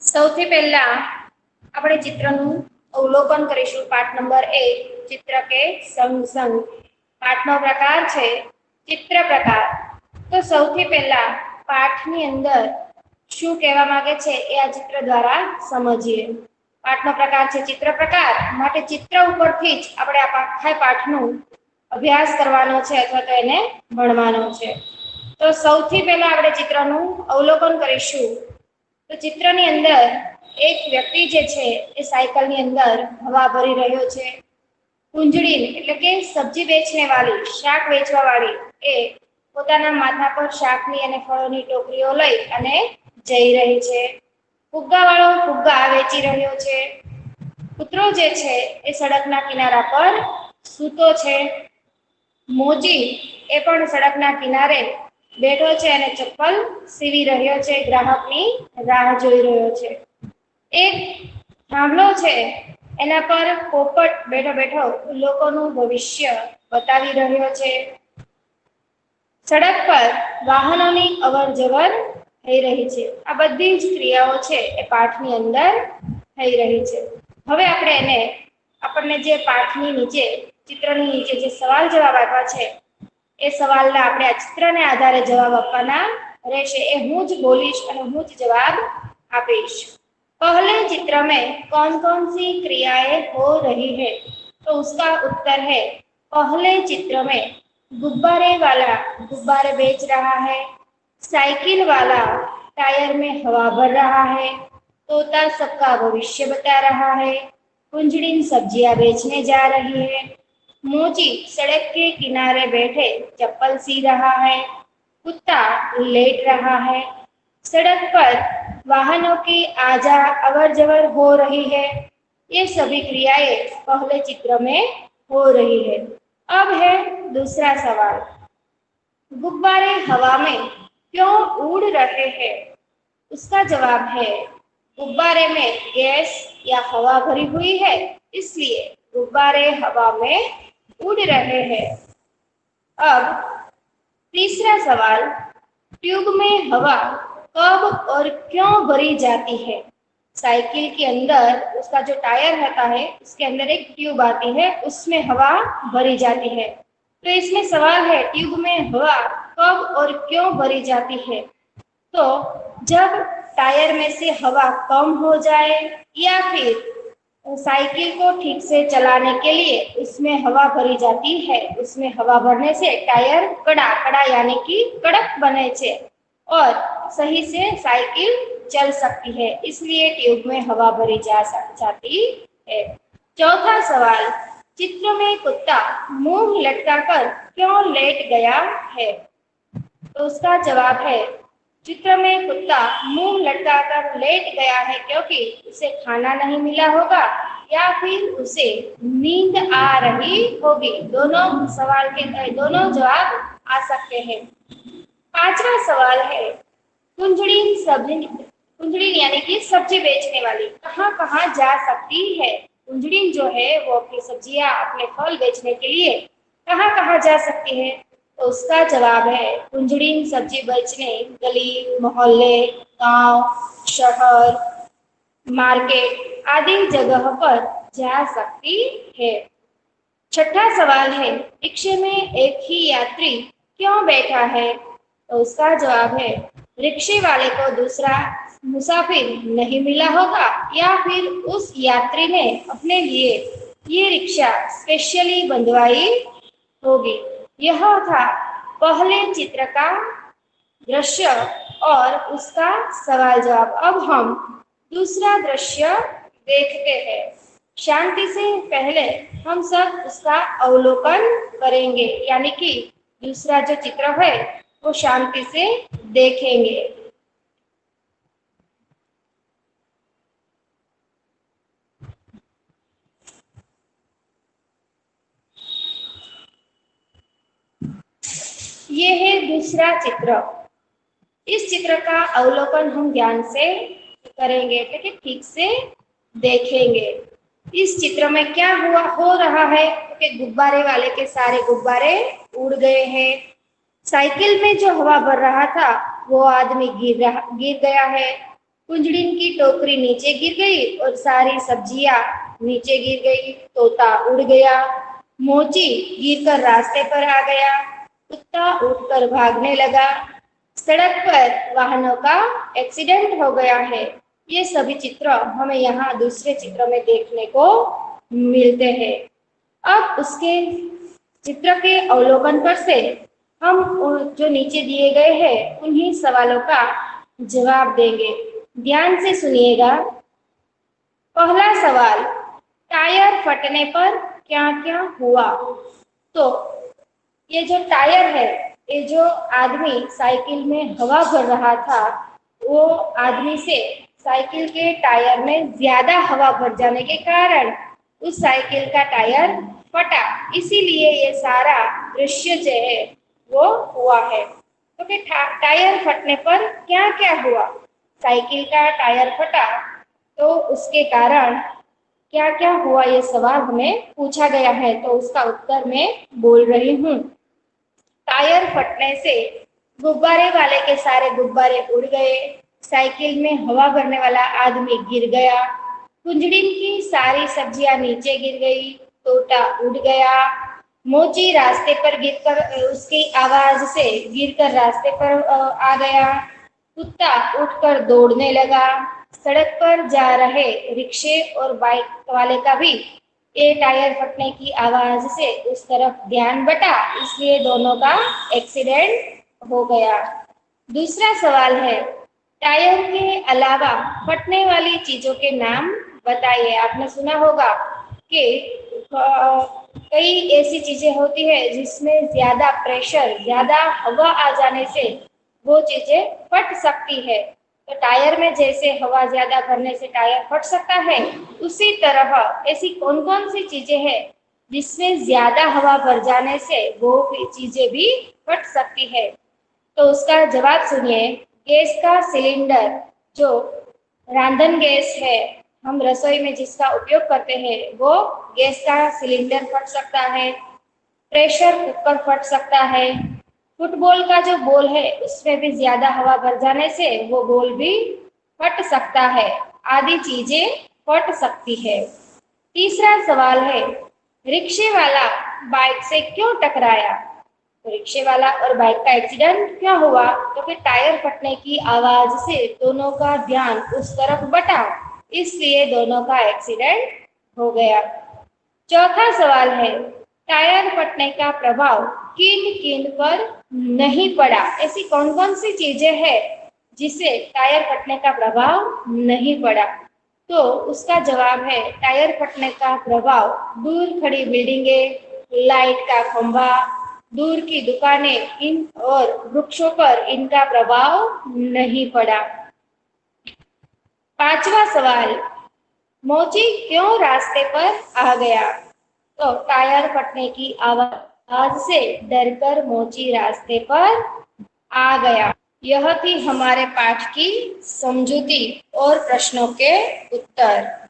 સૌથી પહેલા આપણે ચિત્રનું અવલોકન કરીશું. પાઠ નંબર 1 ચિત્ર કે સંગ સંગ. પાઠનો પ્રકાર છે ચિત્ર પ્રકાર. તો સૌથી પહેલા પાઠની અંદર શું કહેવા માંગે છે એ આ ચિત્ર દ્વારા સમજીએ. પાઠનો પ્રકાર છે ચિત્ર પ્રકાર, માટે ચિત્ર ઉપરથી જ આપણે આ આખા પાઠનું અભ્યાસ કરવાનો છે અથવા તો એને ભણવાનો છે. તો સૌથી પહેલા આપણે ચિત્રનું અવલોકન કરીશું. તો ચિત્રની અંદર એક વ્યક્તિ જે છે એ સાયકલની અંદર હવા ભરી રહ્યો છે. કુંજળી એટલે કે સબ્જી વેચને વાળી, શાક વેચવા વાળી એ પોતાના માથા પર શાકની અને ફળોની ટોકરીઓ લઈ અને જઈ રહી છે. ફુગ્ગા વાળો ફુગ્ગા વેચી રહ્યો છે. કૂતરો જે છે એ સડકના કિનારા પર સૂતો છે. મોચી એ પણ સડકના કિનારે બેઠો છે અને ચપ્પલ સીવી રહ્યો છે, ગ્રાહકની રાહ જોઈ રહ્યો છે. એક થાંભલો છે એના પર પોપટ બેઠો બેઠો લોકોનું ભવિષ્ય બતાવી રહ્યો છે. સડક પર વાહનોની અવર જવર થઈ રહી છે. આ બધી જ ક્રિયાઓ છે એ પાઠની અંદર થઈ રહી છે. હવે આપણને જે પાઠની નીચે, ચિત્રની નીચે જે સવાલ જવાબ આપ્યા છે એ સવાલના આપણે આ ચિત્રને આધારે જવાબ આપવાના રહેશે. એ હું જ બોલીશ અને હું જ જવાબ આપીશ. पहले चित्र में कौन कौन सी क्रियाएं हो रही है? तो उसका उत्तर है पहले चित्र में गुब्बारे वाला गुब्बारे बेच रहा है, साइकिल वाला टायर में हवा भर रहा है, तोता सबका भविष्य बता रहा है, कुंजड़ीन सब्जियां बेचने जा रही है, मोची सड़क के किनारे बैठे चप्पल सी रहा है, कुत्ता लेट रहा है, सड़क पर वाहनों की आजा अवर जवर हो रही है। ये सभी क्रियाएं पहले चित्र में हो रही है। अब है दूसरा सवाल, गुब्बारे हवा में क्यों उड़ रहे हैं? उसका जवाब है गुब्बारे में गैस या हवा भरी हुई है, इसलिए गुब्बारे हवा में उड़ रहे हैं। अब तीसरा सवाल, ट्यूब में हवा कब और क्यों भरी जाती है? साइकिल के अंदर उसका जो टायर रहता है उसके अंदर एक ट्यूब आती है, उसमें हवा भरी जाती है। तो इसमें सवाल है ट्यूब में हवा कब और क्यों भरी जाती है? तो जब टायर में से हवा कम हो जाए या फिर साइकिल को ठीक से चलाने के लिए उसमें हवा भरी जाती है। उसमें हवा भरने से टायर कड़ा कड़ा यानी कि कड़क बने छे और सही से साइकिल चल सकती है, इसलिए ट्यूब में हवा भरी जाती है। चौथा सवाल, चित्र में कुत्ता मुंह लटकाकर क्यों लेट गया है? तो उसका जवाब है चित्र में कुत्ता मुंह लटकाकर लेट गया है क्योंकि उसे खाना नहीं मिला होगा या फिर उसे नींद आ रही होगी। दोनों सवाल के दोनों जवाब आ सकते हैं। पांचवा सवाल है, कुंजड़ी यानी कि सब्जी बेचने वाली कहाँ कहाँ जा सकती है? कुंजड़ी जो है वो अपनी सब्जियां, अपने फल बेचने के लिए कहाँ कहाँ जा सकती है? तो उसका जवाब है कुंजड़ी सब्जी बेचने गली, मोहल्ले, गांव, शहर, मार्केट आदि जगह पर जा सकती है। छठा सवाल है, रिक्शे में एक ही यात्री क्यों बैठा है? तो उसका जवाब है रिक्शे वाले को दूसरा मुसाफिर नहीं मिला होगा या फिर उस यात्री ने अपने लिए ये रिक्शा स्पेशली बंधवाई होगी। यह था पहले चित्र का दृश्य और उसका सवाल जवाब। अब हम दूसरा दृश्य देखते हैं। शांति से पहले हम सब उसका अवलोकन करेंगे, यानी कि दूसरा जो चित्र है वो शांति से देखेंगे। ये है दूसरा चित्र। इस चित्र का अवलोकन हम ध्यान से करेंगे, ठीक से देखेंगे। इस चित्र में क्या हो रहा है कि गुब्बारे वाले के सारे गुब्बारे उड़ गए हैं। साइकिल में जो हवा भर रहा था वो आदमी गिर गया है। कुंजड़िन की टोकरी नीचे गिर गई और सारी सब्जियां नीचे गिर गई। तोता उड़ गया। मोची गिरकर रास्ते पर आ गया। कुत्ता उठकर भागने लगा। सड़क पर वाहनों का एक्सीडेंट हो गया है। ये सभी चित्र हमें यहाँ दूसरे चित्र में देखने को मिलते हैं। अब उसके चित्र के अवलोकन पर से हम जो नीचे दिए गए हैं उन्हीं सवालों का जवाब देंगे। ध्यान से सुनिएगा। पहला सवाल, टायर फटने पर क्या क्या हुआ? तो ये जो टायर है, ये जो आदमी साइकिल में हवा भर रहा था, वो आदमी से साइकिल के टायर में ज्यादा हवा भर जाने के कारण उस साइकिल का टायर फटा। इसीलिए ये सारा दृश्य जो है वो हुआ है। तो कि टायर फटने पर क्या क्या हुआ? साइकिल का टायर फटा तो उसके कारण क्या क्या हुआ, ये सवाल हमें पूछा गया है। तो उसका उत्तर मैं बोल रही हूँ। टायर फटने से गुब्बारे वाले के सारे गुब्बारे उड़ गए। साइकिल में हवा भरने वाला आदमी गिर गया। कुंजड़िन की सारी सब्जियां नीचे गिर गई। तोता उड़ गया। मोची रास्ते पर गिरकर उसकी आवाज से गिरकर रास्ते पर आ गया। कुत्ता उठकर दौड़ने लगा। सड़क पर जा रहे रिक्शे और बाइक वाले का भी ये टायर फटने की आवाज से उस तरफ ध्यान बटा, इसलिए दोनों का एक्सीडेंट हो गया। दूसरा सवाल है, टायर के अलावा फटने वाली चीजों के नाम बताइए। आपने सुना होगा कि कई ऐसी चीजें होती है जिसमें ज्यादा प्रेशर, ज्यादा हवा आ जाने से वो चीजें फट सकती है। तो टायर में जैसे हवा ज्यादा भरने से टायर फट सकता है, उसी तरह ऐसी कौन कौन सी चीजें हैं जिसमें ज्यादा हवा भर जाने से वो चीजें भी फट सकती है? तो उसका जवाब सुनिए। गैस का सिलेंडर, जो रांधन गैस है, हम रसोई में जिसका उपयोग करते हैं, वो गैस का सिलेंडर फट सकता है। प्रेशर कुकर फट सकता है। फुटबॉल का जो बॉल है उसमें भी ज्यादा हवा भर जाने से वो बॉल भी फट सकता है। आदि चीजें फट सकती है। तीसरा सवाल है, रिक्शे वाला बाइक से क्यों टकराया? तो रिक्शे वाला और बाइक का एक्सीडेंट क्यों हुआ? तो फिर टायर फटने की आवाज से दोनों का ध्यान उस तरफ बटा, इसलिए दोनों का एक्सीडेंट हो गया। चौथा सवाल है, टायर फटने का प्रभाव किन किन पर नहीं पड़ा? ऐसी कौन कौन सी चीजें हैं जिसे टायर फटने का प्रभाव नहीं पड़ा? तो उसका जवाब है, टायर फटने का प्रभाव दूर खड़ी बिल्डिंगें, लाइट का खंभा, दूर की दुकानें इन और वृक्षों पर इनका प्रभाव नहीं पड़ा। पांचवा सवाल, मोची क्यों रास्ते पर आ गया? तो टायर फटने की आवाज से डरकर मोची रास्ते पर आ गया। यह थी हमारे पाठ की समझूती और प्रश्नों के उत्तर।